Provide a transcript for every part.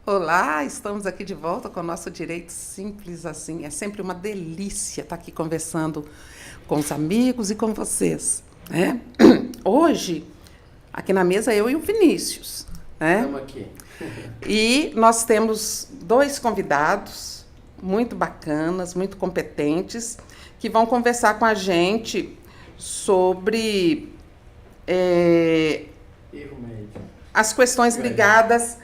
Olá, estamos aqui de volta com o nosso Direito Simples Assim. É sempre uma delícia estar aqui conversando com os amigos e com vocês, né? Hoje, aqui na mesa, eu e o Vinícius, né? Estamos aqui. E nós temos dois convidados muito bacanas, muito competentes, que vão conversar com a gente sobre Erro médico. as questões ligadas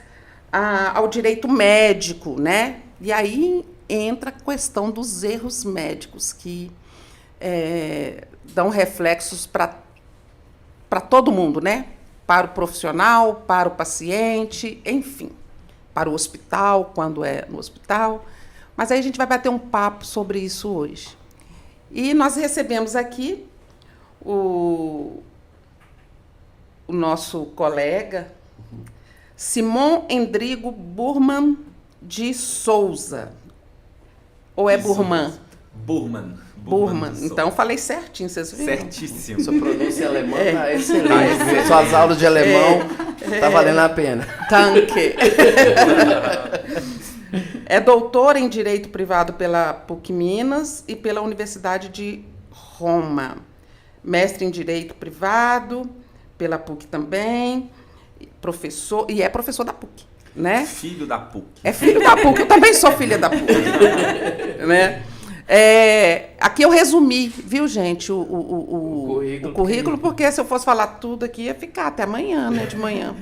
ao direito médico, né? E aí entra a questão dos erros médicos, que dão reflexos para todo mundo, né? Para o profissional, para o paciente, enfim, para o hospital, quando é no hospital. Mas aí a gente vai bater um papo sobre isso hoje. E nós recebemos aqui o nosso colega Simon Endrigo Burman de Souza. Ou é Burman? Burman. Burman. Então, falei certinho, vocês viram? Certíssimo. Sua pronúncia alemã tá excelente. Suas aulas de alemão tá valendo a pena. Danke. É doutor em Direito Privado pela PUC Minas e pela Universidade de Roma. Mestre em Direito Privado pela PUC também. Professor, e é professor da PUC, né? Filho da PUC. É filho da PUC, eu também sou filha da PUC. Né? Aqui eu resumi, viu, gente, o currículo, porque se eu fosse falar tudo aqui, ia ficar até amanhã, né, de manhã.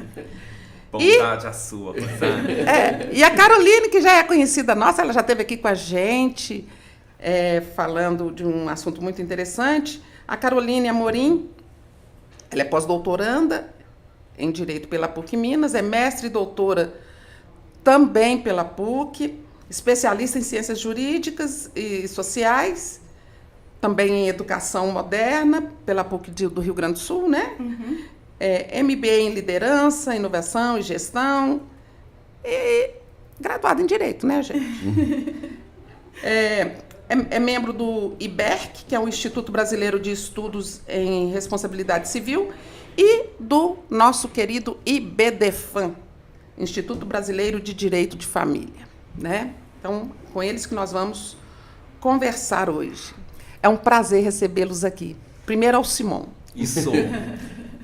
Bondade a sua, Rosane. E a Caroline, que já é conhecida nossa, ela já esteve aqui com a gente, falando de um assunto muito interessante. A Caroline Amorim, ela é pós-doutoranda em Direito pela PUC Minas, é mestre e doutora também pela PUC, especialista em Ciências Jurídicas e Sociais, também em Educação Moderna, pela PUC do Rio Grande do Sul, né? Uhum. MBA em Liderança, Inovação e Gestão, e graduada em Direito, né, gente? É membro do IBERC, que é o Instituto Brasileiro de Estudos em Responsabilidade Civil, e do nosso querido IBDFAM, Instituto Brasileiro de Direito de Família, né? Então, com eles que nós vamos conversar hoje. É um prazer recebê-los aqui. Primeiro ao Simon. Isso.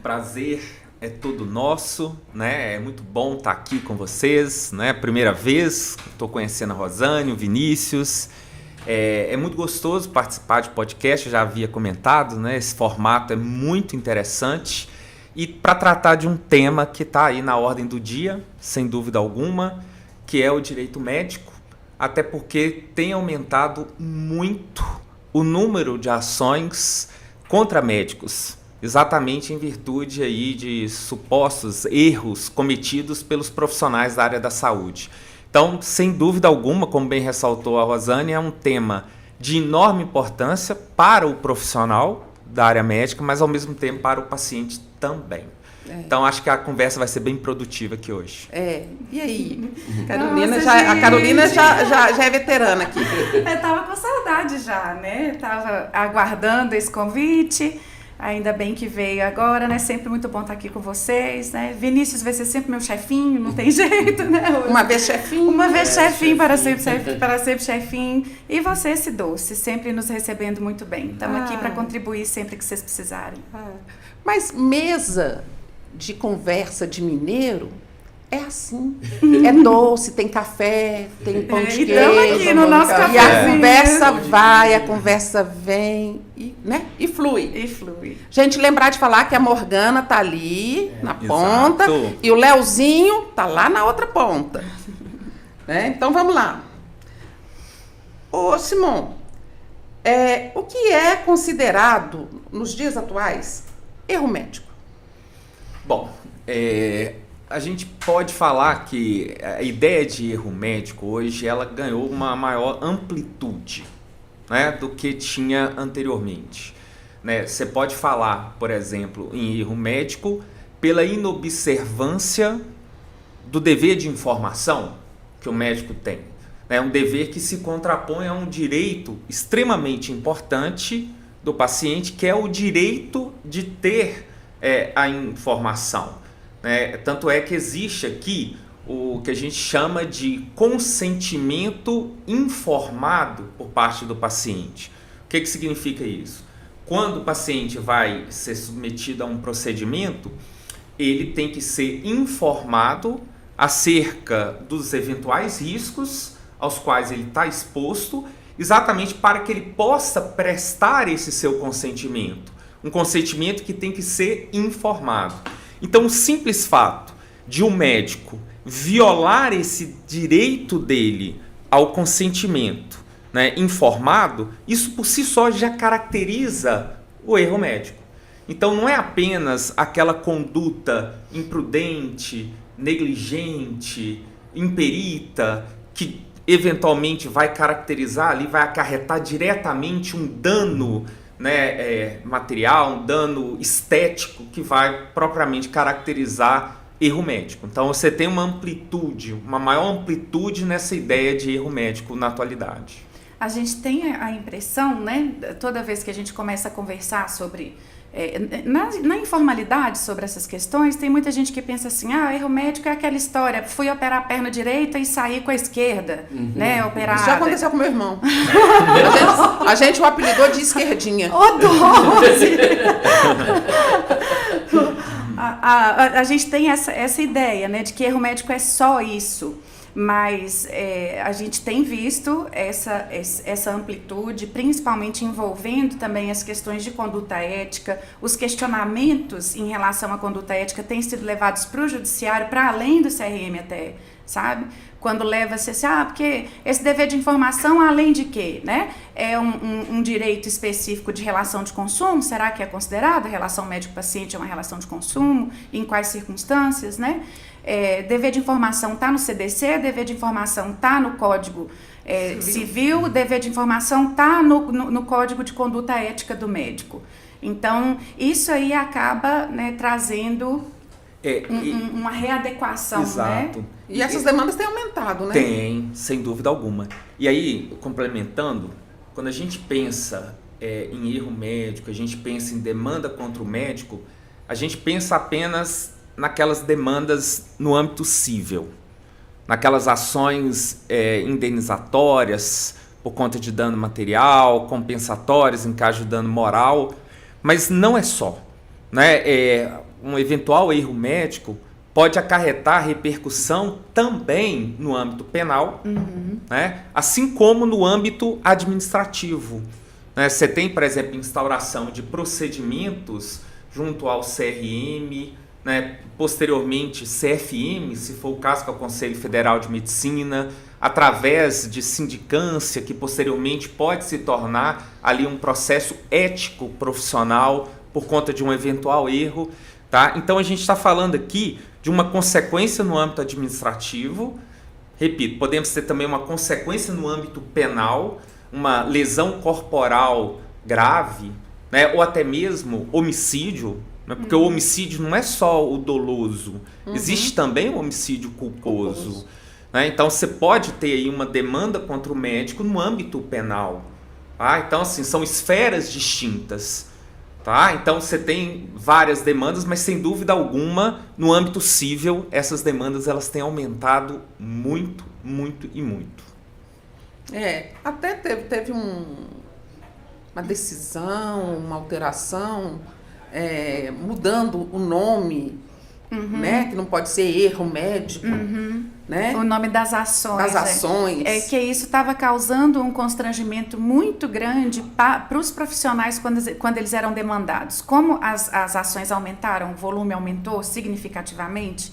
Prazer é todo nosso, né? É muito bom estar aqui com vocês, né? Primeira vez, estou conhecendo a Rosane, o Vinícius. É muito gostoso participar de podcast, eu já havia comentado, né? Esse formato é muito interessante. E para tratar de um tema que está aí na ordem do dia, sem dúvida alguma, que é o direito médico, até porque tem aumentado muito o número de ações contra médicos, exatamente em virtude aí de supostos erros cometidos pelos profissionais da área da saúde. Então, sem dúvida alguma, como bem ressaltou a Rosane, é um tema de enorme importância para o profissional da área médica, mas ao mesmo tempo para o paciente também. Então, acho que a conversa vai ser bem produtiva aqui hoje. E aí? A Carolina já é veterana aqui. Eu estava com saudade já, né? Estava aguardando esse convite. Ainda bem que veio agora, né? Sempre muito bom estar aqui com vocês, né? Vinícius vai ser sempre meu chefinho, não tem jeito, né? Uma vez chefinho. Uma vez chefinho, para sempre chefinho. E você, esse doce, sempre nos recebendo muito bem. Estamos aqui para contribuir sempre que vocês precisarem. Mas mesa de conversa de mineiro é assim. É doce, tem café, tem pão de queijo. Aqui no nosso café. E a conversa vai, a conversa vem, né? E flui. Gente, lembrar de falar que a Morgana tá ali na ponta e o Leozinho tá lá na outra ponta. Né? Então, vamos lá. Ô, Simon, o que é considerado, nos dias atuais, erro médico? Bom, a gente pode falar que a ideia de erro médico hoje ela ganhou uma maior amplitude, né, do que tinha anteriormente. Né? Você pode falar, por exemplo, em erro médico pela inobservância do dever de informação que o médico tem. É um dever que se contrapõe a um direito extremamente importante do paciente, que é o direito de ter a informação. Tanto é que existe aqui o que a gente chama de consentimento informado por parte do paciente. O que significa isso? Quando o paciente vai ser submetido a um procedimento, ele tem que ser informado acerca dos eventuais riscos aos quais ele está exposto, exatamente para que ele possa prestar esse seu consentimento. Um consentimento que tem que ser informado. Então, o simples fato de um médico violar esse direito dele ao consentimento, né, informado, isso por si só já caracteriza o erro médico. Então não é apenas aquela conduta imprudente, negligente, imperita, que eventualmente vai caracterizar ali, vai acarretar diretamente um dano, né, material, um dano estético que vai propriamente caracterizar erro médico. Então você tem uma amplitude, uma maior amplitude nessa ideia de erro médico na atualidade. A gente tem a impressão, né, toda vez que a gente começa a conversar sobre, na informalidade sobre essas questões, tem muita gente que pensa assim, erro médico é aquela história, fui operar a perna direita e saí com a esquerda, né, operada. Isso já aconteceu com meu irmão. a gente o apelidou de esquerdinha. Ô, doce! A gente tem essa ideia, né, de que erro médico é só isso. Mas a gente tem visto essa amplitude, principalmente envolvendo também as questões de conduta ética. Os questionamentos em relação à conduta ética têm sido levados para o judiciário, para além do CRM até, sabe? Quando leva-se assim, porque esse dever de informação, além de quê, né? É um direito específico de relação de consumo, será que é considerado? A relação médico-paciente é uma relação de consumo? Em quais circunstâncias, né? Dever de informação está no CDC, dever de informação está no Código Civil, dever de informação está no Código de Conduta Ética do Médico. Então, isso aí acaba, né, trazendo uma readequação. Exato. Né? E essas demandas têm aumentado, né? Tem, sem dúvida alguma. E aí, complementando, quando a gente pensa em erro médico, a gente pensa em demanda contra o médico, a gente pensa apenas naquelas demandas no âmbito civil, naquelas ações indenizatórias por conta de dano material, compensatórias em caso de dano moral, mas não é só, né? Um eventual erro médico pode acarretar repercussão também no âmbito penal, né? Assim como no âmbito administrativo, né? Você tem, por exemplo, instauração de procedimentos junto ao CRM, né, posteriormente CFM, se for o caso, que é o Conselho Federal de Medicina, através de sindicância, que posteriormente pode se tornar ali um processo ético profissional por conta de um eventual erro, tá? Então a gente está falando aqui de uma consequência no âmbito administrativo, repito, podemos ter também uma consequência no âmbito penal, uma lesão corporal grave, né, ou até mesmo homicídio, porque o homicídio não é só o doloso, existe também o homicídio culposo. Né? Então você pode ter aí uma demanda contra o médico no âmbito penal. Tá? Então, assim, são esferas distintas. Tá? Então você tem várias demandas, mas sem dúvida alguma, no âmbito civil, essas demandas elas têm aumentado muito, muito e muito. Até teve uma decisão, uma alteração, mudando o nome, né? Que não pode ser erro médico, né? O nome das ações. Das ações. Que isso estava causando um constrangimento muito grande para os profissionais quando eles eram demandados. Como as ações aumentaram, o volume aumentou significativamente,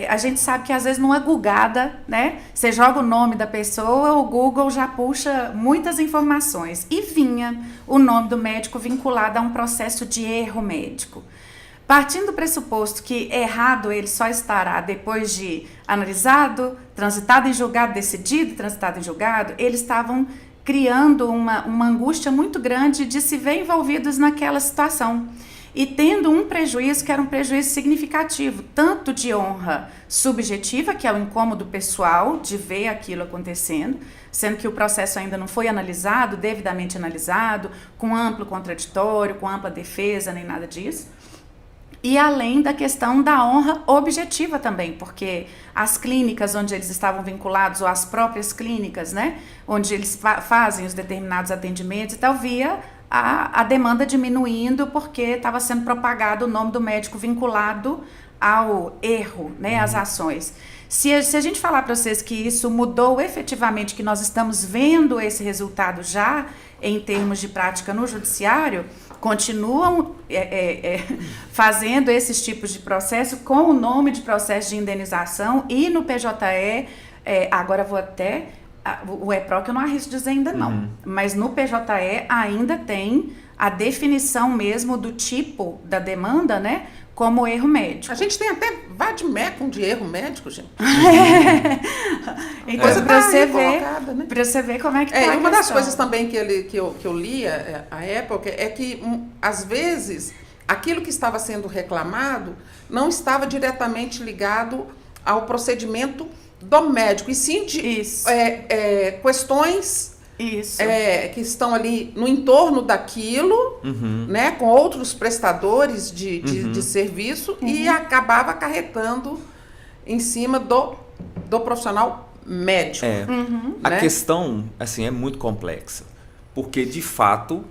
a gente sabe que às vezes numa googada, né? Você joga o nome da pessoa, o Google já puxa muitas informações. E vinha o nome do médico vinculado a um processo de erro médico. Partindo do pressuposto que errado ele só estará depois de analisado, transitado em julgado, decidido, transitado em julgado, eles estavam criando uma angústia muito grande de se ver envolvidos naquela situação. E tendo um prejuízo que era um prejuízo significativo, tanto de honra subjetiva, que é o incômodo pessoal de ver aquilo acontecendo, sendo que o processo ainda não foi analisado, devidamente analisado, com amplo contraditório, com ampla defesa, nem nada disso. E além da questão da honra objetiva também, porque as clínicas onde eles estavam vinculados, ou as próprias clínicas, né, onde eles fazem os determinados atendimentos e tal, via a demanda diminuindo porque estava sendo propagado o nome do médico vinculado ao erro, né, às ações. Se a gente falar para vocês que isso mudou efetivamente, que nós estamos vendo esse resultado já em termos de prática no judiciário, continuam fazendo esses tipos de processo com o nome de processo de indenização, e no PJE, agora vou até, o EPROC eu não arrisco dizer ainda não, mas no PJE ainda tem a definição mesmo do tipo da demanda, né, como erro médico. A gente tem até vade-mecum de erro médico, gente. Então, para você ver, né? Para você ver como é que tá uma das coisas também que eu lia à época é que, às vezes, aquilo que estava sendo reclamado não estava diretamente ligado ao procedimento do médico, e sim de questões que estão ali no entorno daquilo, né, com outros prestadores de serviço, e acabava acarretando em cima do profissional médico. A questão, assim, é muito complexa, porque, de fato,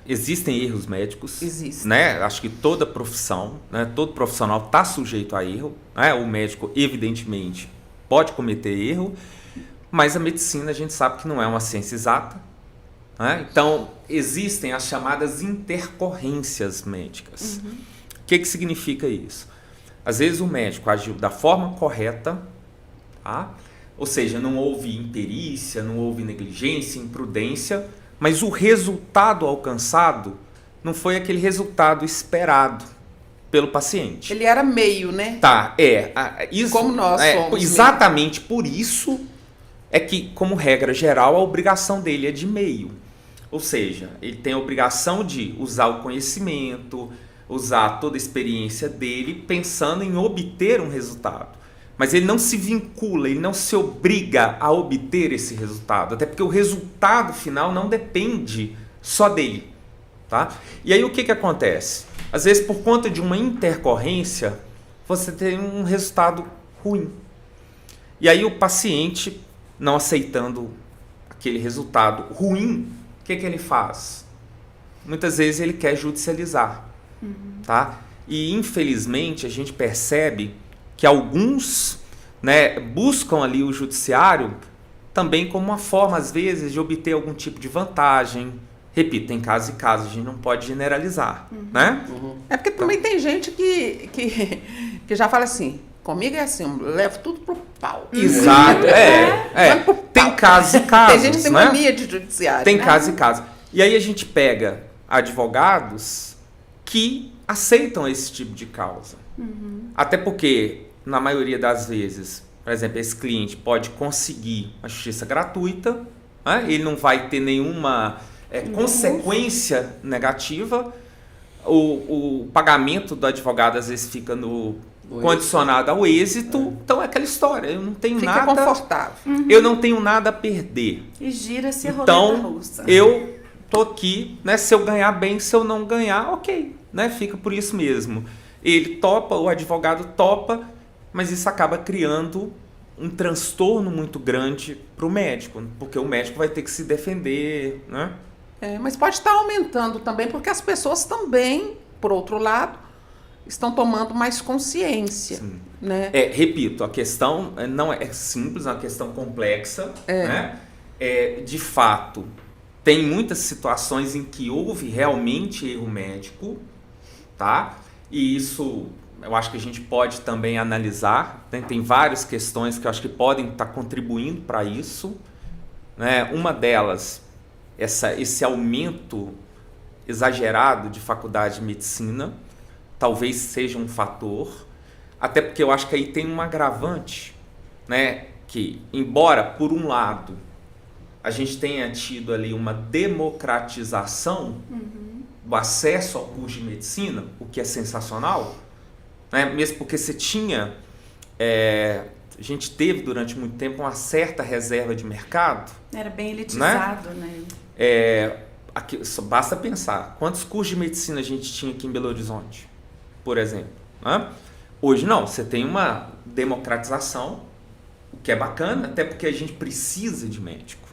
existem erros médicos. Existem. Né? Acho que toda profissão, né, todo profissional está sujeito a erro. Né? O médico, evidentemente, pode cometer erro, mas a medicina a gente sabe que não é uma ciência exata. Né? Então, existem as chamadas intercorrências médicas. O que significa isso? Às vezes o médico agiu da forma correta, tá? Ou seja, não houve imperícia, não houve negligência, imprudência, mas o resultado alcançado não foi aquele resultado esperado pelo paciente. Ele era meio, né? Tá, isso, como nós somos. Exatamente por isso é que, como regra geral, a obrigação dele é de meio. Ou seja, ele tem a obrigação de usar o conhecimento, usar toda a experiência dele, pensando em obter um resultado. Mas ele não se vincula, ele não se obriga a obter esse resultado. Até porque o resultado final não depende só dele. Tá? E aí o que acontece? Às vezes, por conta de uma intercorrência, você tem um resultado ruim. E aí o paciente, não aceitando aquele resultado ruim, o que ele faz? Muitas vezes ele quer judicializar. Tá? E infelizmente a gente percebe que alguns, né, buscam ali o judiciário também como uma forma, às vezes, de obter algum tipo de vantagem. Repito, tem casos e casos, a gente não pode generalizar. Né? É porque também tem gente que já fala assim, comigo é assim, eu levo tudo pro pau. Exato, tem casos e casos. Tem gente que tem mania de judiciário. Tem casos e casos. E aí a gente pega advogados que aceitam esse tipo de causa. Até porque, na maioria das vezes, por exemplo, esse cliente pode conseguir a justiça gratuita, né? Ele não vai ter nenhuma consequência negativa. O pagamento do advogado às vezes fica condicionado ao êxito. Então é aquela história, eu não tenho Fica nada... confortável. Eu não tenho nada a perder. E gira-se a roleta russa. Eu tô aqui, né? Se eu ganhar bem, se eu não ganhar, ok, né? Fica por isso mesmo. Ele topa, o advogado topa, mas isso acaba criando um transtorno muito grande para o médico, porque o médico vai ter que se defender, né? Mas pode estar aumentando também, porque as pessoas também, por outro lado, estão tomando mais consciência. Né? Repito, a questão não é simples, é uma questão complexa. Né? De fato, tem muitas situações em que houve realmente erro médico, tá? E isso eu acho que a gente pode também analisar, né? Tem várias questões que eu acho que podem estar contribuindo para isso. Né? Uma delas, esse aumento exagerado de faculdade de medicina, talvez seja um fator, até porque eu acho que aí tem um agravante, né? Que, embora, por um lado, a gente tenha tido ali uma democratização do acesso ao curso de medicina, o que é sensacional, né? Mesmo porque você tinha, a gente teve durante muito tempo uma certa reserva de mercado. Era bem elitizado, né? Aqui, basta pensar, quantos cursos de medicina a gente tinha aqui em Belo Horizonte? por exemplo. Né? Hoje não, você tem uma democratização, o que é bacana, até porque a gente precisa de médico.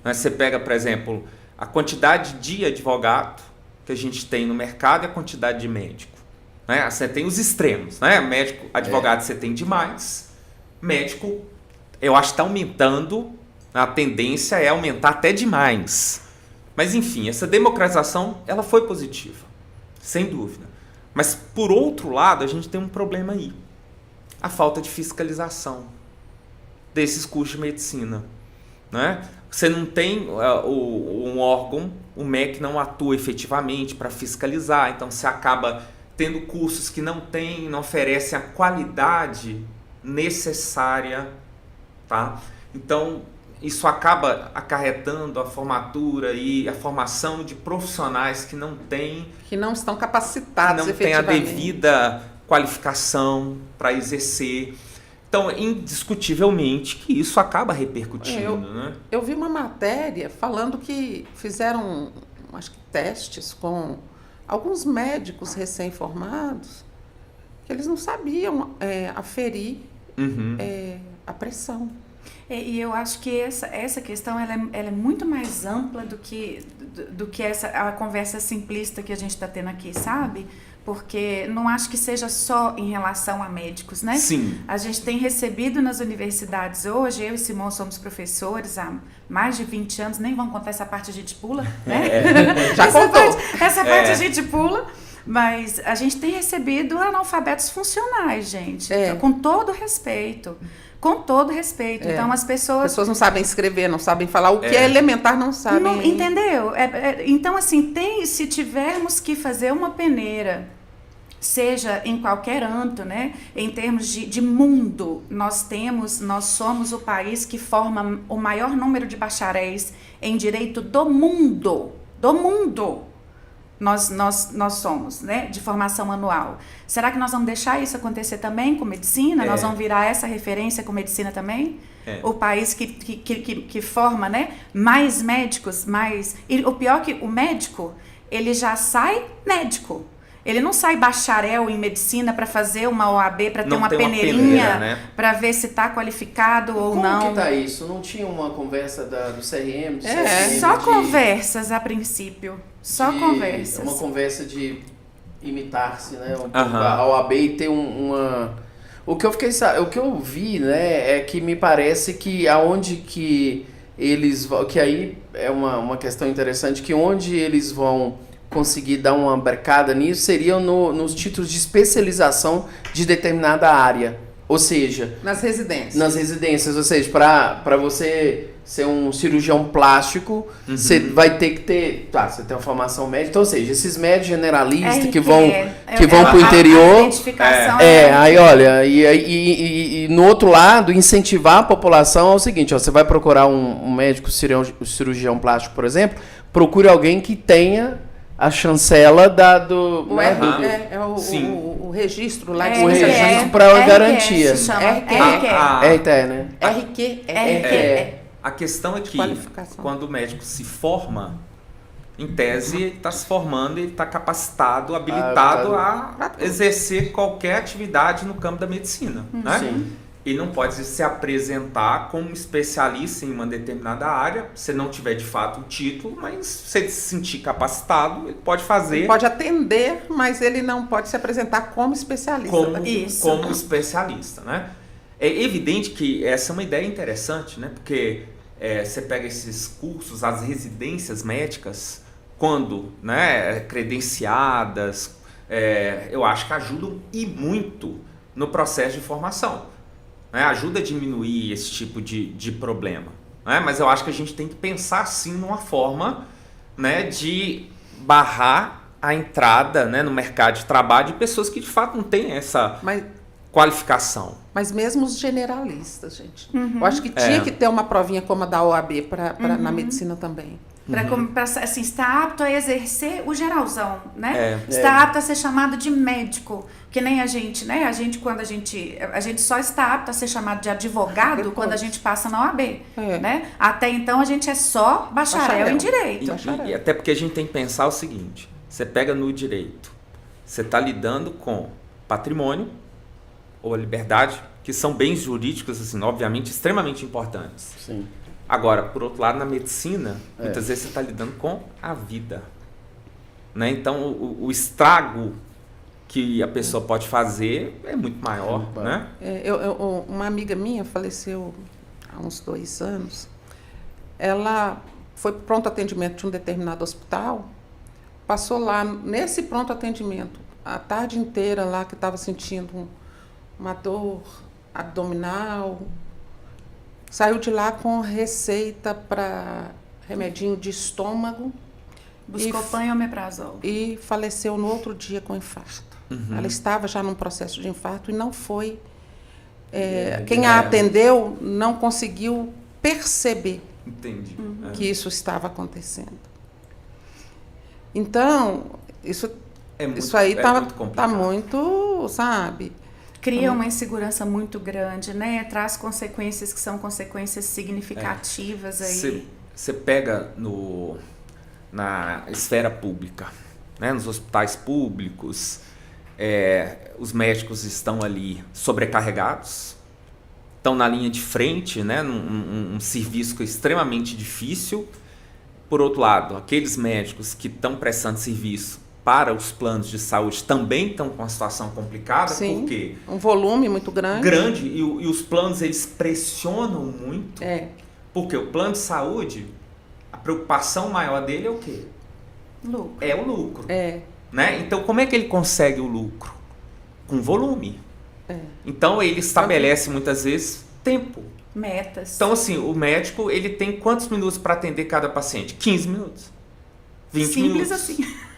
Né? Você pega, por exemplo, a quantidade de advogado que a gente tem no mercado e a quantidade de médico. Né? Você tem os extremos. Né? Médico, advogado você tem demais, médico, eu acho que está aumentando, a tendência é aumentar até demais. Mas enfim, essa democratização ela foi positiva, sem dúvida. Mas por outro lado, a gente tem um problema aí. A falta de fiscalização desses cursos de medicina. Né? Você não tem um órgão, o MEC não atua efetivamente para fiscalizar, então você acaba tendo cursos que não oferecem a qualidade necessária. Tá? Então, isso acaba acarretando a formatura e a formação de profissionais que não estão capacitados não têm a devida qualificação para exercer. Então, indiscutivelmente, que isso acaba repercutindo. Né? Eu vi uma matéria falando que fizeram, acho que testes com alguns médicos recém-formados, que eles não sabiam aferir a pressão. E eu acho que essa questão ela é muito mais ampla do que a conversa simplista que a gente está tendo aqui, sabe? Porque não acho que seja só em relação a médicos, né? Sim. A gente tem recebido nas universidades hoje, eu e Simão somos professores há mais de 20 anos, nem vamos contar essa parte, a gente pula, né? Já contou. Essa parte a gente pula. Mas a gente tem recebido analfabetos funcionais, gente. Então, com todo respeito. Com todo respeito. Então, as pessoas não sabem escrever, não sabem falar. O que é elementar não sabem. Não, entendeu? Então, assim, se tivermos que fazer uma peneira, seja em qualquer âmbito, né? Em termos de mundo, nós somos o país que forma o maior número de bacharéis em direito do mundo. Do mundo! Nós somos, né, de formação anual. Será que nós vamos deixar isso acontecer também com medicina? Nós vamos virar essa referência com medicina também? O país que forma, né, mais médicos, E o pior é que o médico, ele já sai médico. Ele não sai bacharel em medicina para fazer uma OAB, para ter uma peneirinha, né? Para ver se está qualificado ou não. Como que tá isso? Não tinha uma conversa do CRM? Só conversas a princípio. Só conversas. Uma conversa de imitar-se, né? A OAB e ter uma... O que eu vi, né, é que me parece que aonde que eles vão... Que aí é uma questão interessante, que onde eles vão conseguir dar uma brecada nisso seriam nos títulos de especialização de determinada área. Ou seja... Nas residências. Nas residências, ou seja, para você ser um cirurgião plástico, você vai ter que ter... Tá, você tem uma formação médica, então, ou seja, esses médicos generalistas que vão para o interior... Aí olha, e no outro lado, incentivar a população ao seguinte, ó, você vai procurar um médico cirurgião plástico, por exemplo, procure alguém que tenha a chancela o registro lá de o registro para garantia. RQE, né? RQE. A questão é que quando o médico se forma, em tese, ele está se formando, ele está capacitado, habilitado a exercer qualquer atividade no campo da medicina. Né? Sim. Ele não pode se apresentar como especialista em uma determinada área, se não tiver de fato o título, mas se ele se sentir capacitado, ele pode fazer... Ele pode atender, mas ele não pode se apresentar como especialista. Como especialista, né? É evidente que essa é uma ideia interessante, né? Porque você pega esses cursos, as residências médicas, quando, né, credenciadas, eu acho que ajudam e muito no processo de formação. Né, ajuda a diminuir esse tipo de problema. Né? Mas eu acho que a gente tem que pensar sim numa forma, né, de barrar a entrada, né, no mercado de trabalho de pessoas que de fato não têm essa qualificação. Mas mesmo os generalistas, gente. Eu acho que tinha que ter uma provinha como a da OAB na medicina também. Para assim, estar apto a exercer o geralzão, né? Estar apto a ser chamado de médico, que nem a gente, né? A gente só está apto a ser chamado de advogado quando a gente passa na OAB, né? Até então a gente é só bacharel em direito. E até porque a gente tem que pensar o seguinte, você pega no direito, Você está lidando com patrimônio ou a liberdade, que são bens jurídicos, assim, obviamente, extremamente importantes. Sim. Agora, por outro lado, na medicina, muitas vezes você está lidando com a vida. Né? Então, o estrago que a pessoa pode fazer é muito maior. Né? Uma amiga minha faleceu há uns 2 anos. Ela foi para o pronto atendimento de um determinado hospital, passou lá nesse pronto atendimento a tarde inteira lá, que estava sentindo uma dor abdominal, saiu de lá com receita para remedinho de estômago. Buscopan e omeprazol. E faleceu no outro dia com infarto. Ela estava já num processo de infarto e não foi... quem a atendeu não conseguiu perceber que isso estava acontecendo. Então, isso aí está muito, sabe... Cria uma insegurança muito grande, né? Traz consequências que são consequências significativas aí. Você pega na esfera pública, né? Nos hospitais públicos, os médicos estão ali sobrecarregados, estão na linha de frente, né? Num serviço que é extremamente difícil. Por outro lado, aqueles médicos que estão prestando serviço para os planos de saúde também estão com uma situação complicada. Sim, porque um volume muito grande. E os planos, eles pressionam muito. Porque o plano de saúde, a preocupação maior dele é o quê? Lucro. É o lucro. Né? Então, como é que ele consegue o lucro? Com volume. Então, ele estabelece muitas vezes tempo. Metas. Então, assim, o médico, ele tem quantos minutos para atender cada paciente? 15 minutos. 20 minutos. Simples assim.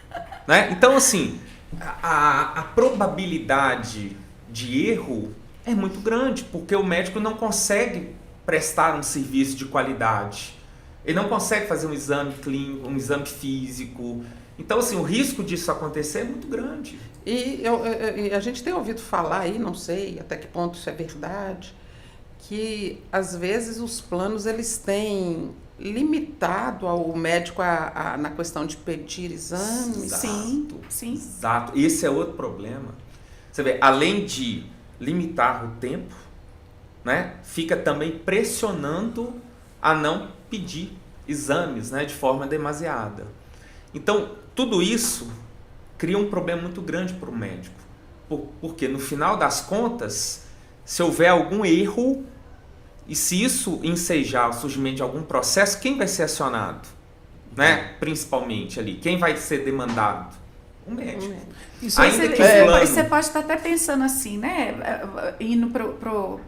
Né? Então, assim, a probabilidade de erro é muito grande, porque o médico não consegue prestar um serviço de qualidade. Ele não consegue fazer um exame clínico, um exame físico. Então, assim, o risco disso acontecer é muito grande. E a gente tem ouvido falar aí, não sei até que ponto isso é verdade, que às vezes os planos eles têm limitado ao médico na questão de pedir exames. Sim. Exato. Esse é outro problema. Você vê, além de limitar o tempo, né, fica também pressionando a não pedir exames, né, de forma demasiada. Então, tudo isso cria um problema muito grande para o médico. Porque no final das contas, se houver algum erro, e se isso ensejar o surgimento de algum processo, quem vai ser acionado? Né? Principalmente ali. Quem vai ser demandado? O médico. Você pode estar até pensando assim, né? Indo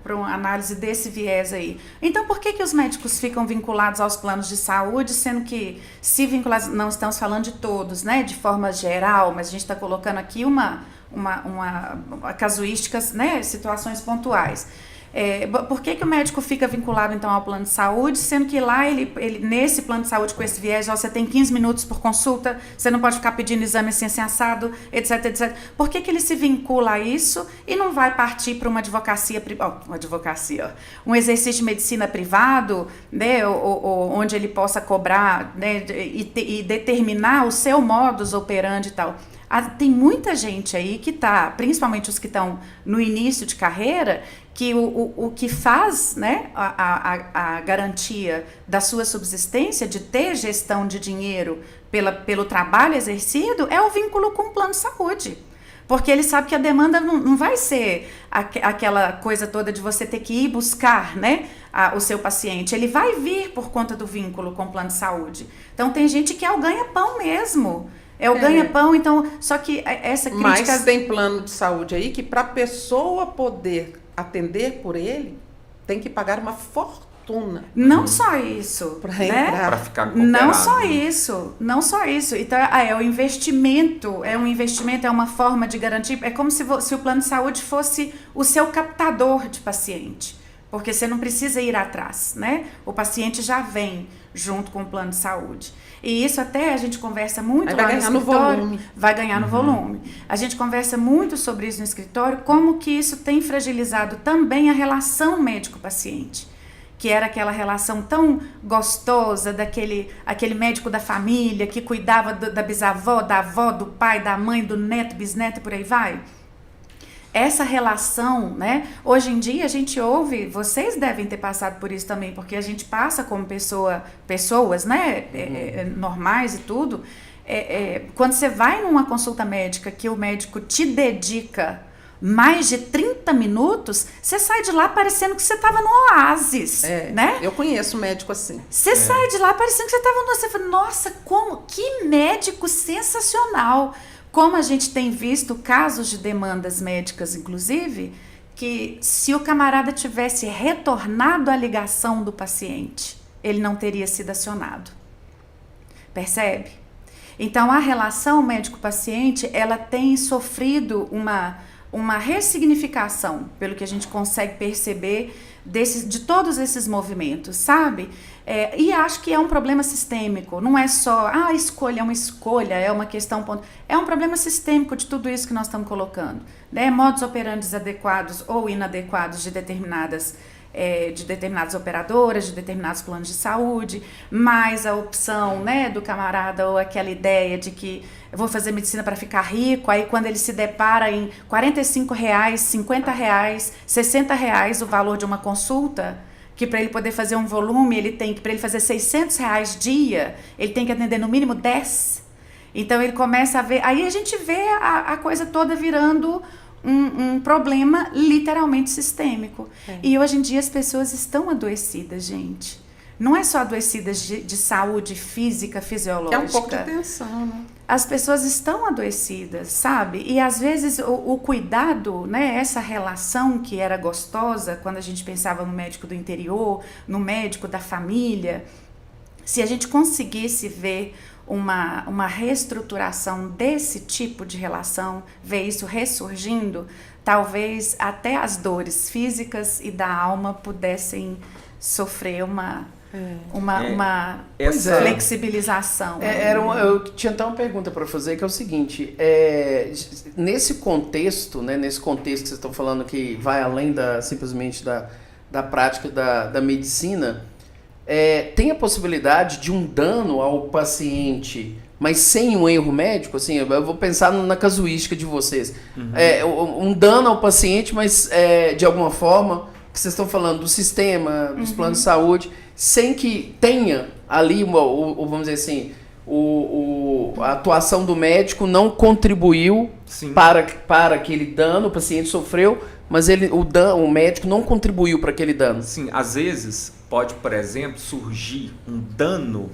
para uma análise desse viés aí. Então, por que os médicos ficam vinculados aos planos de saúde, sendo que, se vinculados, não estamos falando de todos, né? De forma geral, mas a gente está colocando aqui uma casuísticas, né? Situações pontuais. Por que o médico fica vinculado, então, ao plano de saúde, sendo que lá, ele nesse plano de saúde, com esse viés, você tem 15 minutos por consulta, você não pode ficar pedindo exame assim assado, etc, etc. Por que ele se vincula a isso e não vai partir para uma um exercício de medicina privado, né, ou onde ele possa cobrar, né, e determinar o seu modus operandi e tal? Tem muita gente aí que está, principalmente os que estão no início de carreira, que o que faz, né, a garantia da sua subsistência, de ter gestão de dinheiro pelo trabalho exercido, é o vínculo com o plano de saúde. Porque ele sabe que a demanda não vai ser aquela coisa toda de você ter que ir buscar, né, o seu paciente. Ele vai vir por conta do vínculo com o plano de saúde. Então, tem gente que é o ganha-pão mesmo. É o ganha-pão, então, só que essa crítica... Mas tem plano de saúde aí que, para a pessoa poder atender por ele, tem que pagar uma fortuna. Não só isso, né? Para ficar cooperado. Não só isso. Então, é o investimento, é uma forma de garantir, é como se o plano de saúde fosse o seu captador de paciente, porque você não precisa ir atrás, né? O paciente já vem junto com o plano de saúde. E isso até a gente conversa muito lá no escritório. Vai ganhar no volume. A gente conversa muito sobre isso no escritório, como que isso tem fragilizado também a relação médico-paciente. que era aquela relação tão gostosa aquele médico da família que cuidava da bisavó, da avó, do pai, da mãe, do neto, bisneto e por aí vai. Essa relação, né? Hoje em dia a gente ouve, vocês devem ter passado por isso também, porque a gente passa como pessoas, né? Normais e tudo. Quando você vai numa consulta médica que o médico te dedica mais de 30 minutos, você sai de lá parecendo que você estava no oásis, né? Eu conheço médico assim. Você sai de lá parecendo que você estava no oásis. Você fala, nossa, que médico sensacional! Como a gente tem visto casos de demandas médicas, inclusive, que se o camarada tivesse retornado a ligação do paciente, ele não teria sido acionado. Percebe? Então, a relação médico-paciente, ela tem sofrido uma ressignificação, pelo que a gente consegue perceber de todos esses movimentos, sabe? E acho que é um problema sistêmico, não é só a escolha, é uma escolha, é uma questão, é um problema sistêmico de tudo isso que nós estamos colocando, né? Modus operandi adequados ou inadequados de determinadas operadoras, de determinados planos de saúde, mais a opção, né, do camarada ou aquela ideia de que eu vou fazer medicina para ficar rico, aí quando ele se depara em R$45, R$50, R$60 o valor de uma consulta, que para ele poder fazer um volume, para ele fazer R$600 dia, ele tem que atender no mínimo 10. Então ele começa a ver, aí a gente vê a coisa toda virando um problema literalmente sistêmico. E hoje em dia as pessoas estão adoecidas, gente. Não é só adoecidas de saúde física, fisiológica. É um pouco de tensão, né? As pessoas estão adoecidas, sabe? E às vezes o cuidado, né? Essa relação que era gostosa quando a gente pensava no médico do interior, no médico da família, se a gente conseguisse ver uma reestruturação desse tipo de relação, ver isso ressurgindo, talvez até as dores físicas e da alma pudessem sofrer uma flexibilização. Eu tinha até uma pergunta para fazer, que é o seguinte, nesse contexto, né, nesse contexto que vocês estão falando que vai além simplesmente da prática da medicina, tem a possibilidade de um dano ao paciente, mas sem um erro médico? Assim, eu vou pensar na casuística de vocês. Um dano ao paciente, mas de alguma forma, que vocês estão falando do sistema, dos planos de saúde, sem que tenha ali, vamos dizer assim, a atuação do médico não contribuiu para aquele dano, o paciente sofreu, mas o médico não contribuiu para aquele dano. Sim, às vezes pode, por exemplo, surgir um dano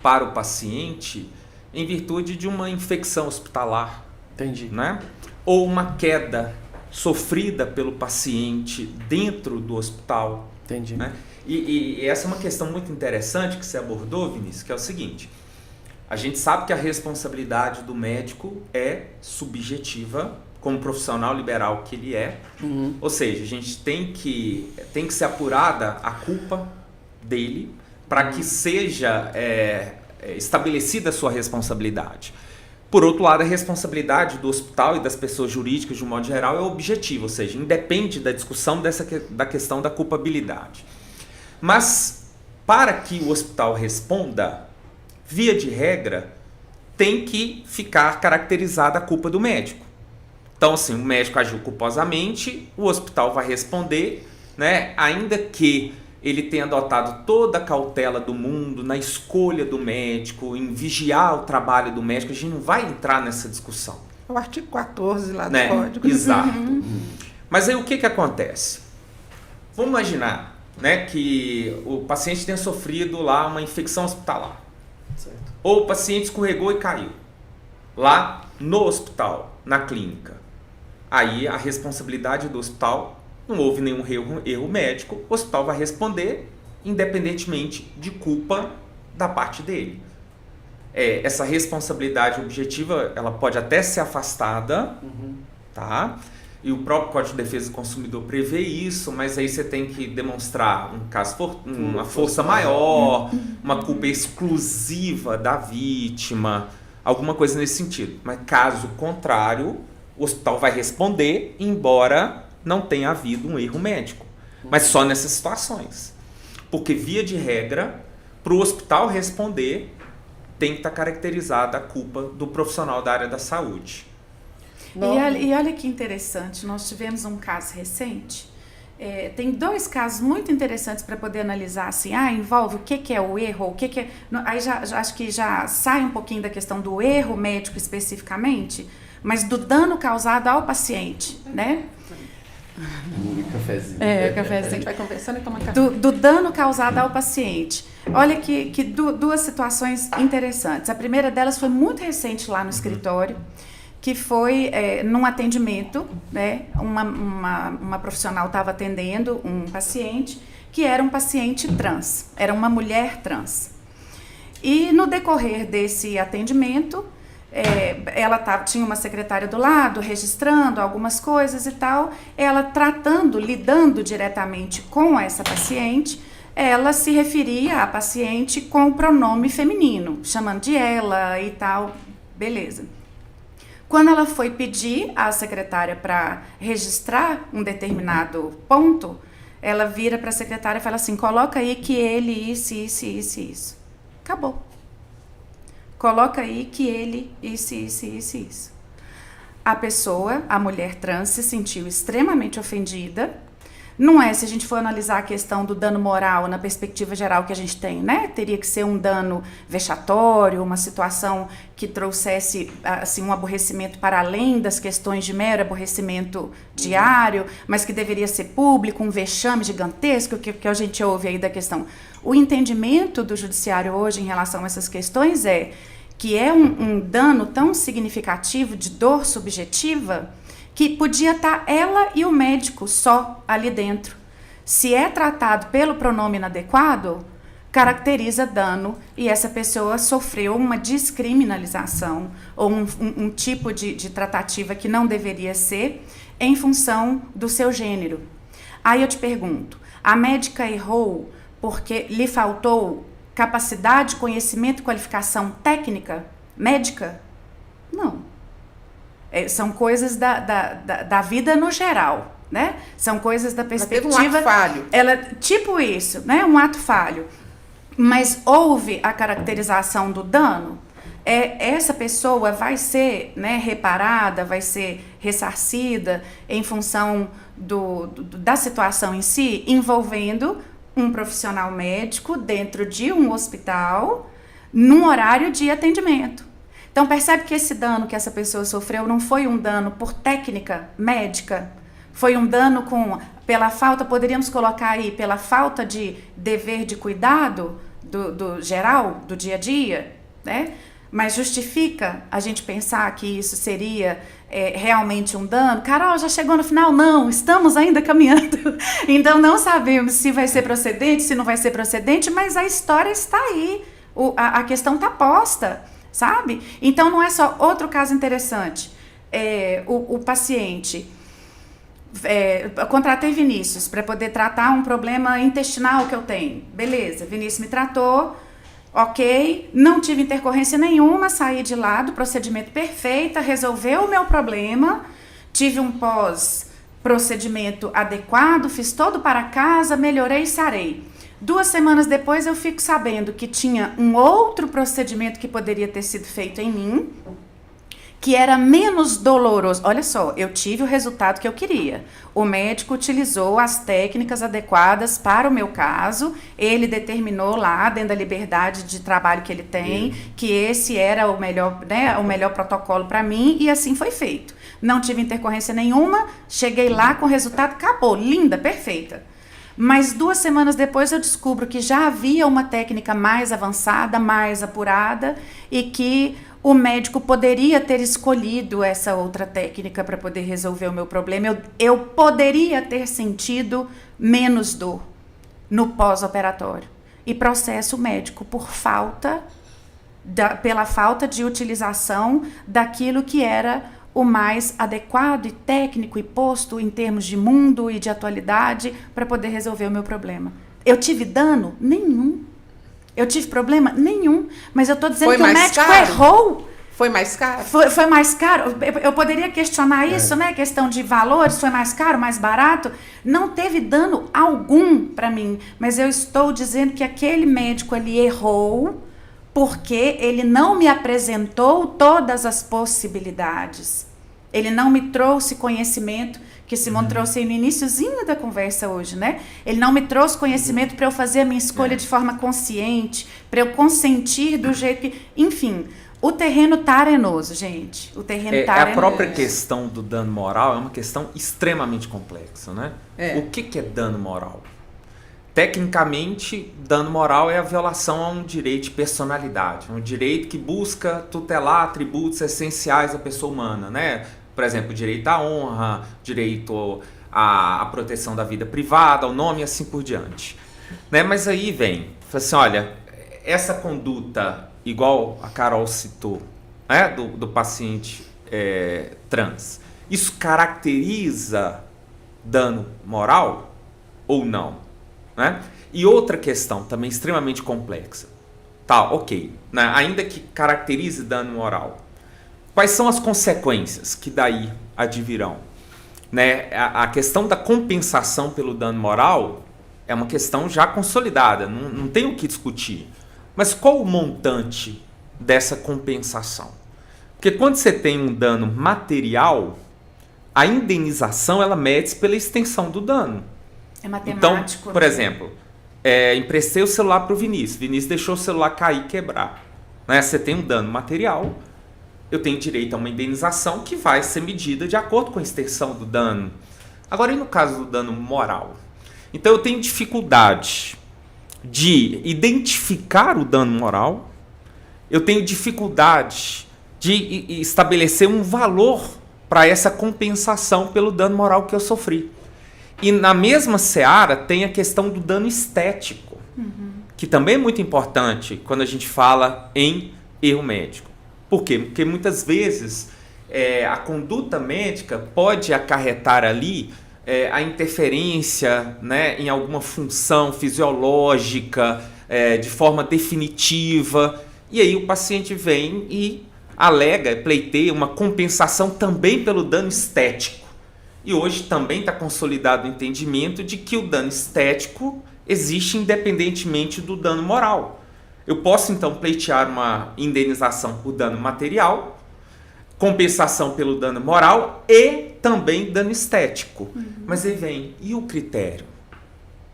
para o paciente em virtude de uma infecção hospitalar. Entendi. Né? Ou uma queda sofrida pelo paciente dentro do hospital. Entendi. Né? E essa é uma questão muito interessante que você abordou, Vinícius, que é o seguinte: a gente sabe que a responsabilidade do médico é subjetiva, como profissional liberal que ele é. Ou seja, a gente tem que ser apurada a culpa dele para que seja estabelecida a sua responsabilidade. Por outro lado, a responsabilidade do hospital e das pessoas jurídicas, de um modo geral, é objetiva, ou seja, independe da discussão da questão da culpabilidade. Mas, para que o hospital responda, via de regra, tem que ficar caracterizada a culpa do médico. Então, assim, o médico agiu culposamente, o hospital vai responder, né, ainda que ele tenha adotado toda a cautela do mundo na escolha do médico, em vigiar o trabalho do médico. A gente não vai entrar nessa discussão. O artigo 14 lá do né? Código. Exato. Mas aí o que acontece? Vamos imaginar, né, que o paciente tenha sofrido lá uma infecção hospitalar. Certo. Ou o paciente escorregou e caiu lá no hospital, na clínica. Aí a responsabilidade do hospital, não houve nenhum erro médico, o hospital vai responder independentemente de culpa da parte dele. Essa responsabilidade objetiva, ela pode até ser afastada, tá? E o próprio Código de Defesa do Consumidor prevê isso, mas aí você tem que demonstrar uma força maior, uma culpa exclusiva da vítima, alguma coisa nesse sentido. Mas caso contrário, o hospital vai responder, embora não tenha havido um erro médico. Mas só nessas situações. Porque, via de regra, para o hospital responder, tem que estar caracterizada a culpa do profissional da área da saúde. E olha que interessante, nós tivemos um caso recente, tem 2 casos muito interessantes para poder analisar, assim, envolve o que é o erro, o que é... Aí já acho que já sai um pouquinho da questão do erro médico especificamente, mas do dano causado ao paciente, né? Cafezinho. O cafezinho. A gente vai conversando e toma café. Do dano causado ao paciente. Olha que 2 situações interessantes. A primeira delas foi muito recente lá no escritório, que foi num atendimento, né? Uma profissional estava atendendo um paciente que era um paciente trans, era uma mulher trans. E no decorrer desse atendimento, ela tinha uma secretária do lado, registrando algumas coisas e tal, ela lidando diretamente com essa paciente, ela se referia à paciente com o pronome feminino, chamando de ela e tal, beleza. Quando ela foi pedir à secretária para registrar um determinado ponto, ela vira para a secretária e fala assim, coloca aí que ele, isso. Acabou. Coloca aí que ele, isso. A pessoa, a mulher trans, se sentiu extremamente ofendida. Não é, se a gente for analisar a questão do dano moral na perspectiva geral que a gente tem, né? Teria que ser um dano vexatório, uma situação que trouxesse assim, um aborrecimento para além das questões de mero aborrecimento diário, mas que deveria ser público, um vexame gigantesco que a gente ouve aí da questão. O entendimento do judiciário hoje em relação a essas questões que é um dano tão significativo de dor subjetiva que podia estar ela e o médico só ali dentro. Se é tratado pelo pronome inadequado, caracteriza dano e essa pessoa sofreu uma descriminalização ou um tipo de tratativa que não deveria ser em função do seu gênero. Aí eu te pergunto, a médica errou porque lhe faltou capacidade, conhecimento e qualificação técnica médica? Não. São coisas da vida no geral, né? São coisas da perspectiva... Ela teve um ato falho. Tipo isso, né? Um ato falho. Mas houve a caracterização do dano? Essa pessoa vai ser, né, reparada, vai ser ressarcida em função da situação em si, envolvendo um profissional médico dentro de um hospital, num horário de atendimento. Então, percebe que esse dano que essa pessoa sofreu não foi um dano por técnica médica, foi um dano pela falta, poderíamos colocar aí, pela falta de dever de cuidado do geral, do dia a dia, né? Mas justifica a gente pensar que isso seria realmente um dano? Carol, já chegou no final? Não, estamos ainda caminhando. Então, não sabemos se vai ser procedente, se não vai ser procedente, mas a história está aí, a questão está posta. Sabe? Então, não é só outro caso interessante. O paciente... eu contratei Vinícius para poder tratar um problema intestinal que eu tenho. Beleza, Vinícius me tratou, ok, não tive intercorrência nenhuma, saí de lá do procedimento perfeito, resolveu o meu problema, tive um pós-procedimento adequado, fiz todo para casa, melhorei e sarei. 2 semanas depois eu fico sabendo que tinha um outro procedimento que poderia ter sido feito em mim, que era menos doloroso. Olha só, eu tive o resultado que eu queria. O médico utilizou as técnicas adequadas para o meu caso, ele determinou lá, dentro da liberdade de trabalho que ele tem, que esse era o melhor, né, o melhor protocolo para mim, e assim foi feito. Não tive intercorrência nenhuma, cheguei lá com o resultado, acabou, linda, perfeita. Mas 2 semanas depois eu descubro que já havia uma técnica mais avançada, mais apurada, e que o médico poderia ter escolhido essa outra técnica para poder resolver o meu problema. Eu poderia ter sentido menos dor no pós-operatório. E processo médico pela falta de utilização daquilo que era o mais adequado e técnico e posto em termos de mundo e de atualidade para poder resolver o meu problema. Eu tive dano? Nenhum. Eu tive problema? Nenhum. Mas eu estou dizendo que o médico errou. Foi mais caro? Foi mais caro? Eu poderia questionar isso, né? Questão de valores, foi mais caro, mais barato? Não teve dano algum para mim, mas eu estou dizendo que aquele médico ali errou porque ele não me apresentou todas as possibilidades. Ele não me trouxe conhecimento, que Simone trouxe aí no iniciozinho da conversa hoje, né? Ele não me trouxe conhecimento para eu fazer a minha escolha de forma consciente, para eu consentir do jeito que... Enfim... O terreno tá arenoso, gente. O terreno tá arenoso. A própria questão do dano moral é uma questão extremamente complexa, né? O que é dano moral? Tecnicamente, dano moral é a violação a um direito de personalidade, um direito que busca tutelar atributos essenciais da pessoa humana, né? Por exemplo, direito à honra, direito à proteção da vida privada, ao nome e assim por diante. Né? Mas aí vem, assim, olha, essa conduta... igual a Carol citou, né, do paciente trans, isso caracteriza dano moral ou não? Né? E outra questão também extremamente complexa. Tá, ok, né, ainda que caracterize dano moral, quais são as consequências que daí advirão? Né? A questão da compensação pelo dano moral é uma questão já consolidada, não tem o que discutir. Mas qual o montante dessa compensação? Porque quando você tem um dano material, a indenização ela mede pela extensão do dano. É matemático. Então, por exemplo, emprestei o celular para o Vinícius. Vinícius deixou o celular cair e quebrar. Né? Você tem um dano material, eu tenho direito a uma indenização que vai ser medida de acordo com a extensão do dano. Agora, e no caso do dano moral? Então, eu tenho dificuldade de identificar o dano moral, eu tenho dificuldade de estabelecer um valor para essa compensação pelo dano moral que eu sofri. E na mesma seara tem a questão do dano estético, que também é muito importante quando a gente fala em erro médico. Por quê? Porque muitas vezes a conduta médica pode acarretar ali a interferência, né, em alguma função fisiológica de forma definitiva, e aí o paciente vem e alega, pleiteia uma compensação também pelo dano estético. E hoje também está consolidado o entendimento de que o dano estético existe independentemente do dano moral. Eu posso então pleitear uma indenização por dano material, compensação pelo dano moral e também dano estético. Mas aí vem, e o critério?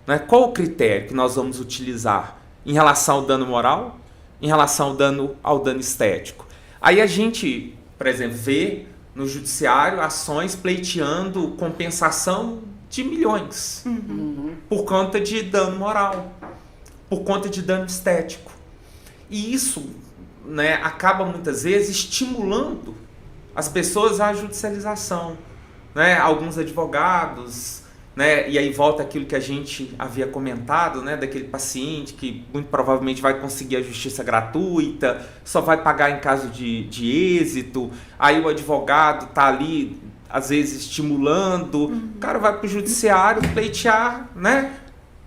Né? Qual o critério que nós vamos utilizar em relação ao dano moral, em relação ao dano estético? Aí a gente, por exemplo, vê no judiciário ações pleiteando compensação de milhões por conta de dano moral, por conta de dano estético. E isso, né, acaba muitas vezes estimulando as pessoas à judicialização, né? Alguns advogados, né? E aí volta aquilo que a gente havia comentado, né? Daquele paciente que muito provavelmente vai conseguir a justiça gratuita, só vai pagar em caso de êxito, aí o advogado está ali, às vezes, estimulando, o cara vai para o judiciário pleitear, né?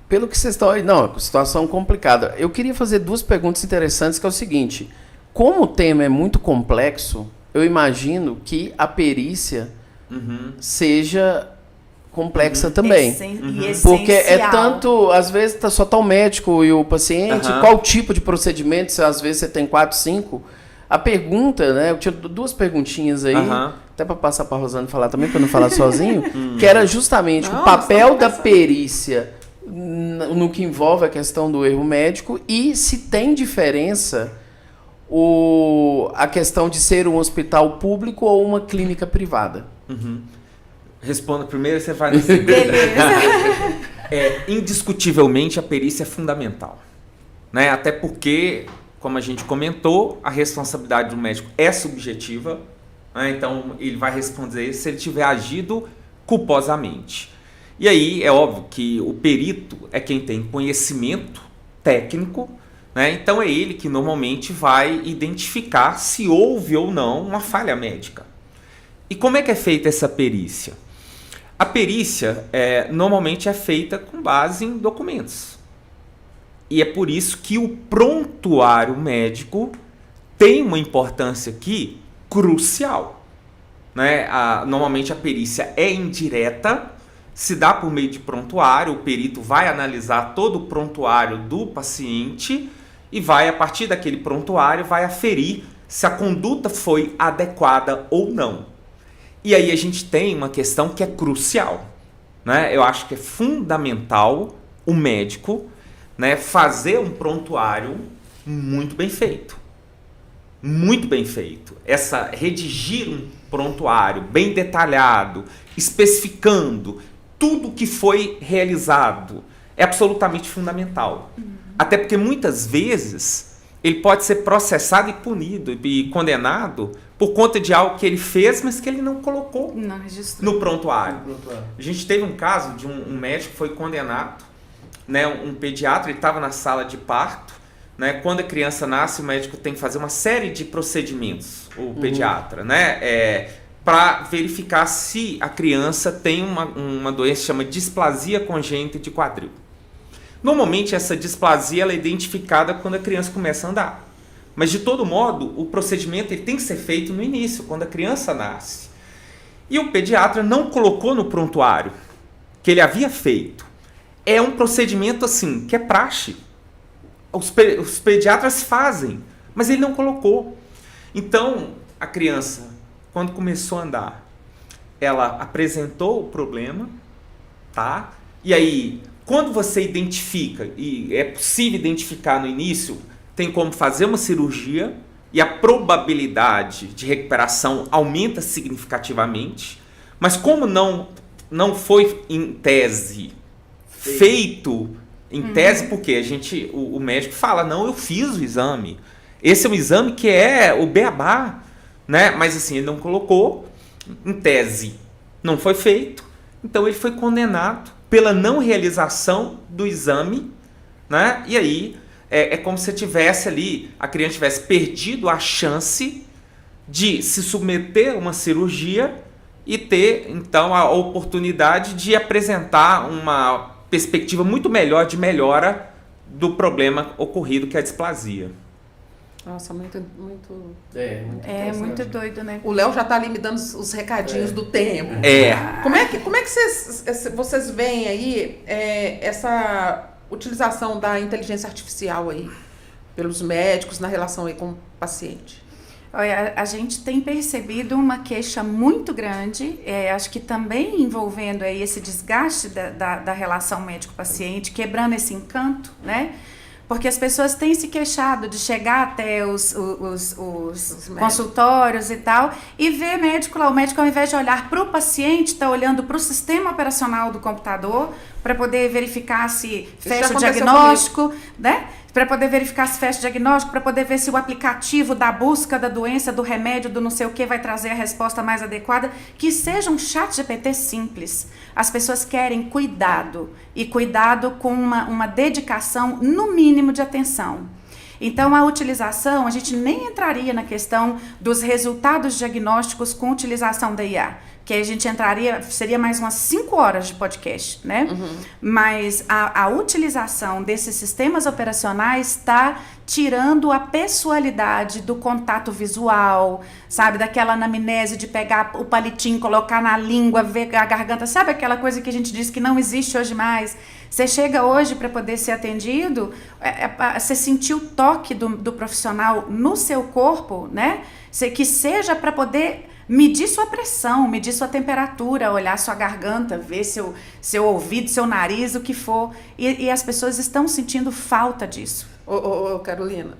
Pelo que vocês estão... Não, situação complicada. Eu queria fazer duas perguntas interessantes, que é o seguinte: como o tema é muito complexo, eu imagino que a perícia seja complexa também. Porque é tanto, às vezes só está o médico e o paciente, qual tipo de procedimento, se às vezes você tem 4, 5. A pergunta, né, eu tinha duas perguntinhas aí, até para passar para a Rosane falar também, para não falar sozinho, que era justamente o papel da perícia no que envolve a questão do erro médico e se tem diferença a questão de ser um hospital público ou uma clínica privada. Responda primeiro, você vai na segunda. Indiscutivelmente, a perícia é fundamental. Né? Até porque, como a gente comentou, a responsabilidade do médico é subjetiva. Né? Então, ele vai responder se ele tiver agido culposamente. E aí, é óbvio que o perito é quem tem conhecimento técnico, né? Então é ele que normalmente vai identificar se houve ou não uma falha médica. E como é que é feita essa perícia? A perícia normalmente é feita com base em documentos. E é por isso que o prontuário médico tem uma importância aqui crucial, né? Normalmente a perícia é indireta, se dá por meio de prontuário, o perito vai analisar todo o prontuário do paciente e vai, a partir daquele prontuário, vai aferir se a conduta foi adequada ou não. E aí a gente tem uma questão que é crucial, né? Eu acho que é fundamental o médico, né, fazer um prontuário muito bem feito. Muito bem feito. Redigir um prontuário bem detalhado, especificando tudo que foi realizado, é absolutamente fundamental. Até porque muitas vezes ele pode ser processado e punido e condenado por conta de algo que ele fez, mas que ele não colocou no prontuário. A gente teve um caso de um médico que foi condenado, né, um pediatra, ele estava na sala de parto, né, quando a criança nasce, o médico tem que fazer uma série de procedimentos, o pediatra, né, para verificar se a criança tem uma doença que chama displasia congênita de quadril. Normalmente essa displasia ela é identificada quando a criança começa a andar. Mas de todo modo, o procedimento ele tem que ser feito no início, quando a criança nasce. E o pediatra não colocou no prontuário que ele havia feito. É um procedimento assim, que é praxe. Os pediatras fazem, mas ele não colocou. Então, a criança, quando começou a andar, ela apresentou o problema, tá? E aí, quando você identifica, e é possível identificar no início, tem como fazer uma cirurgia e a probabilidade de recuperação aumenta significativamente, mas como não foi em tese feito em tese, porque o médico fala, não, eu fiz o exame. Esse é um exame que é o beabá, né? Mas assim, ele não colocou, em tese não foi feito, então ele foi condenado pela não realização do exame, né? E aí é como se tivesse ali, a criança tivesse perdido a chance de se submeter a uma cirurgia e ter, então, a oportunidade de apresentar uma perspectiva muito melhor de melhora do problema ocorrido, que é a displasia. Nossa, muito muito doido, né? O Léo já está ali me dando os recadinhos do tempo. Como é que vocês veem aí essa utilização da inteligência artificial aí pelos médicos na relação aí com o paciente? Olha, a gente tem percebido uma queixa muito grande, acho que também envolvendo aí esse desgaste da relação médico-paciente, quebrando esse encanto, né? Porque as pessoas têm se queixado de chegar até os consultórios e tal, e ver médico lá. O médico, ao invés de olhar para o paciente, está olhando para o sistema operacional do computador, para poder verificar se fecha o diagnóstico, né? Para poder verificar se fecha o diagnóstico, para poder ver se o aplicativo da busca da doença, do remédio, do não sei o que, vai trazer a resposta mais adequada. Que seja um chat GPT simples. As pessoas querem cuidado, e cuidado com uma dedicação, no mínimo, de atenção. Então, a utilização, a gente nem entraria na questão dos resultados diagnósticos com utilização da IA, que a gente entraria, seria mais umas 5 horas de podcast, né? Mas a utilização desses sistemas operacionais está tirando a pessoalidade do contato visual, sabe? Daquela anamnese de pegar o palitinho, colocar na língua, ver a garganta, sabe aquela coisa que a gente diz que não existe hoje mais? Você chega hoje para poder ser atendido, você sentir o toque do profissional no seu corpo, né? Que seja para poder medir sua pressão, medir sua temperatura, olhar sua garganta, ver seu ouvido, seu nariz, o que for. E as pessoas estão sentindo falta disso. Ô, Carolina,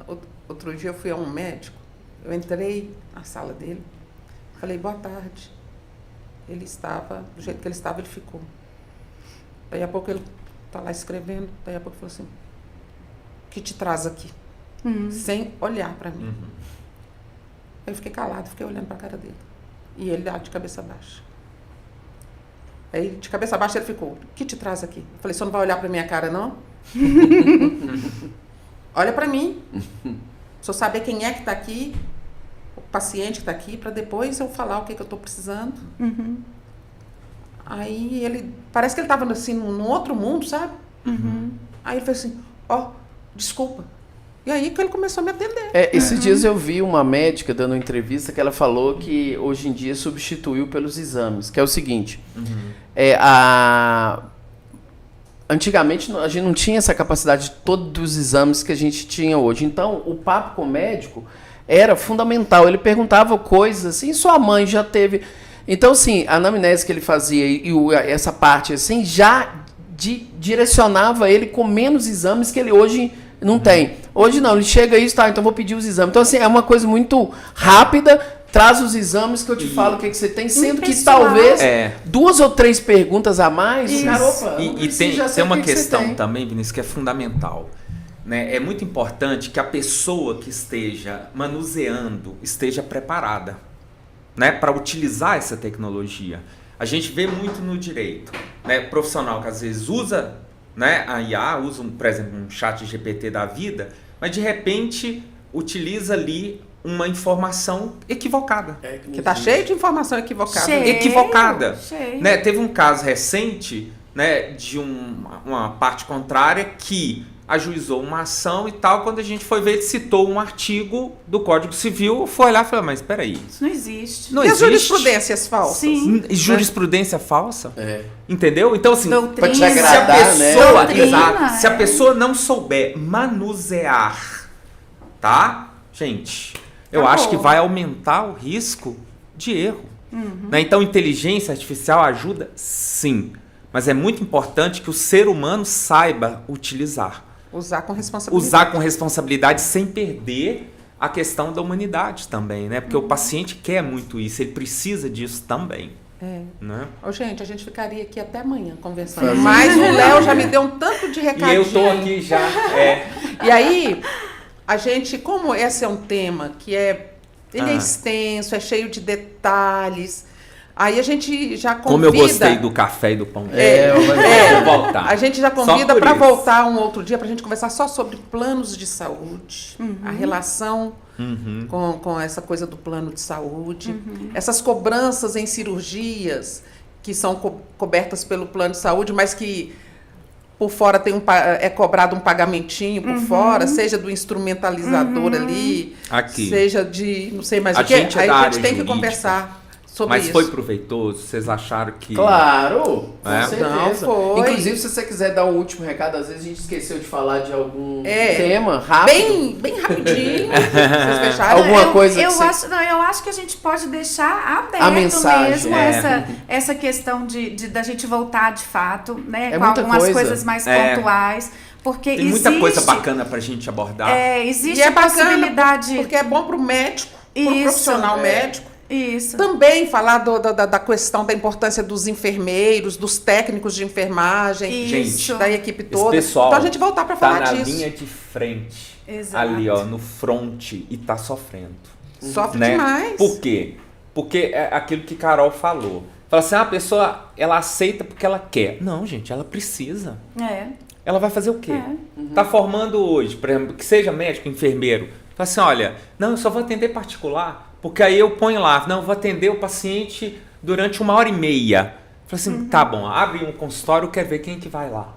outro dia eu fui a um médico, eu entrei na sala dele, falei, boa tarde. Ele estava, do jeito que ele estava, ele ficou. Daí a pouco ele está lá escrevendo, daí a pouco ele falou assim, o que te traz aqui? Sem olhar para mim. Aí eu fiquei calado, fiquei olhando para a cara dele. E ele lá de cabeça baixa. Aí de cabeça baixa ele ficou, o que te traz aqui? Eu falei, você não vai olhar para minha cara, não? Olha para mim. Se eu saber quem é que está aqui, o paciente que está aqui, para depois eu falar o que eu estou precisando. Aí ele, parece que ele estava assim, num outro mundo, sabe? Aí ele falou assim, desculpa, E aí que ele começou a me atender. Esses dias eu vi uma médica dando uma entrevista que ela falou que hoje em dia substituiu pelos exames, que é o seguinte, antigamente a gente não tinha essa capacidade de todos os exames que a gente tinha hoje, então o papo com o médico era fundamental, ele perguntava coisas assim, sua mãe já teve... Então, assim, a anamnese que ele fazia e essa parte assim, já direcionava ele com menos exames que ele hoje não tem. Hoje não, ele chega aí, tá, então vou pedir os exames. Então, assim, é uma coisa muito rápida, traz os exames que eu te falo o que você tem, sendo que talvez 2 ou 3 perguntas a mais, opa, e tem uma questão também, Vinícius, que é fundamental. Né? É muito importante que a pessoa que esteja manuseando esteja preparada, né, para utilizar essa tecnologia. A gente vê muito no direito, né, profissional que às vezes usa, né, a IA, usa, por exemplo, um chat GPT da vida, mas de repente utiliza ali uma informação equivocada. Que está cheio de informação equivocada. Equivocada. Né? Teve um caso recente, né, de uma parte contrária que ajuizou uma ação e tal, quando a gente foi ver, ele citou um artigo do Código Civil, foi olhar e falou, mas espera aí. Isso não existe. Não e existe. as jurisprudências falsas? Sim. Jurisprudência falsa? Entendeu? Então, assim, doutrina, se a pessoa, doutrina, se a pessoa não souber manusear, tá? Gente, eu acho que vai aumentar o risco de erro. Né? Então, inteligência artificial ajuda? Sim. Mas é muito importante que o ser humano saiba utilizar. Usar com responsabilidade. Usar com responsabilidade sem perder a questão da humanidade também, né? Porque o paciente quer muito isso, ele precisa disso também. Né? Gente, a gente ficaria aqui até amanhã conversando. Mas o Léo já me deu um tanto de recadinho. E eu tô aqui já. E aí, a gente, como esse é um tema que ele é extenso, é cheio de detalhes... Aí a gente já convida... Como eu gostei do café e do pão. Vou voltar. A gente já convida para voltar um outro dia para a gente conversar só sobre planos de saúde, a relação com essa coisa do plano de saúde, essas cobranças em cirurgias que são cobertas pelo plano de saúde, mas que por fora é cobrado um pagamentinho por fora, seja do instrumentalizador ali, seja de não sei mais o que. Aí a gente tem que conversar. Mas foi proveitoso? Vocês acharam que... Claro, com certeza. Não, foi. Inclusive, se você quiser dar um último recado, às vezes a gente esqueceu de falar de algum tema rápido. Bem rapidinho. Vocês fecharam? Alguma coisa eu acho que a gente pode deixar aberto a mensagem, mesmo essa questão da gente voltar de fato, né, com algumas coisas mais pontuais. Porque tem muita coisa bacana pra gente abordar. Existe a possibilidade... Porque é bom pro médico, pro profissional médico. Isso. Também falar da questão da importância dos enfermeiros, dos técnicos de enfermagem, gente, da equipe toda. Pessoal então a gente voltar para falar disso. Tá na linha de frente, ali ó, no front, e tá sofrendo. Sofre demais. Por quê? Porque é aquilo que Carol falou. Fala assim, a pessoa, ela aceita porque ela quer. Não, gente, ela precisa. Ela vai fazer o quê? Tá formando hoje, por exemplo, que seja médico, enfermeiro. Fala assim, olha, não, eu só vou atender particular. Porque aí eu ponho lá, não, vou atender o paciente durante 1h30. Falei assim, tá bom, abre um consultório, eu quero ver quem que vai lá.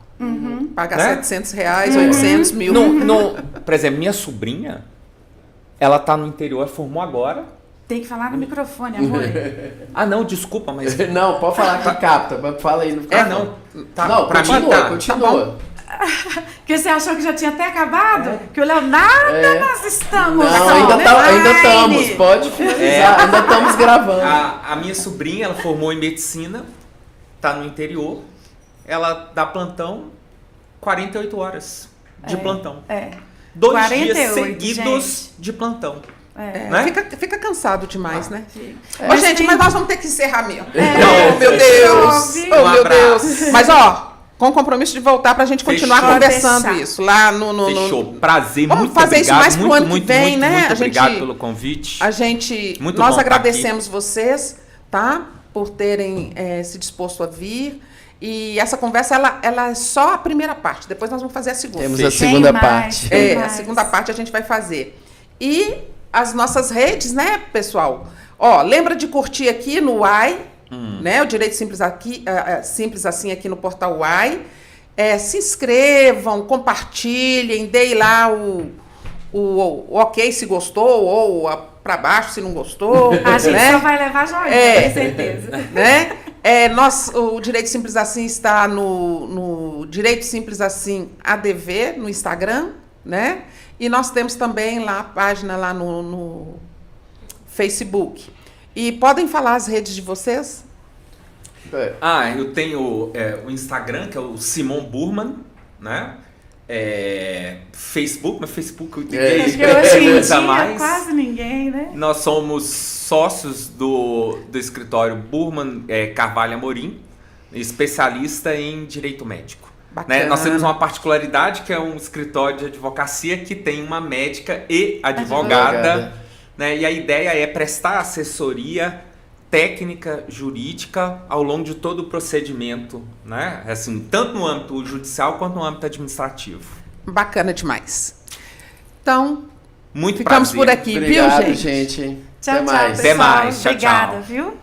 Paga R$700, 800 mil. Por exemplo, minha sobrinha, ela tá no interior, formou agora. Tem que falar no microfone, amor. Não, desculpa, mas... Não, pode falar que capta, fala aí no microfone. Não. Tá, não, pra continua, mim continua. Porque você achou que já tinha até acabado? Que o Leonardo, nós estamos... Não, ainda estamos, pode finalizar, ainda estamos gravando. A minha sobrinha, ela formou em medicina, tá no interior, ela dá plantão 48 horas de plantão. 2 dias seguidos de plantão. Né? Fica cansado demais, né? Mas gente, mas nós vamos ter que encerrar mesmo. Meu Deus! Meu Deus! Mas com o compromisso de voltar pra gente continuar conversando isso lá no... Fechou. Prazer, vamos muito fazer obrigado. Isso mais pro ano que vem, né? Muito obrigado pelo convite. Nós agradecemos vocês, tá? Por terem se disposto a vir. E essa conversa, ela é só a primeira parte. Depois nós vamos fazer a segunda. Temos a segunda parte. A segunda parte a gente vai fazer. E as nossas redes, né, pessoal? Lembra de curtir aqui no UAI, né? O Direito Simples aqui, simples assim aqui no portal UAI. Se inscrevam, compartilhem, deem lá o ok se gostou, ou para baixo se não gostou. A gente né? só vai levar joinha, com certeza. Né? O Direito Simples Assim está no Direito Simples Assim ADV, no Instagram, né? E nós temos também lá a página lá no Facebook. E podem falar as redes de vocês? Eu tenho o Instagram, que é o Simon Burman, né? Facebook, mas Facebook acho que hoje em dia quase ninguém, né? Nós somos sócios do escritório Burman Carvalho Amorim, especialista em direito médico. Né? Nós temos uma particularidade que é um escritório de advocacia que tem uma médica e advogada. Né? E a ideia é prestar assessoria técnica, jurídica, ao longo de todo o procedimento, né? Assim, tanto no âmbito judicial quanto no âmbito administrativo. Bacana demais. Então, muito ficamos prazer. por aqui, Obrigado, viu, gente? Tchau, Até mais. Até mais. Tchau, Obrigada, tchau. viu?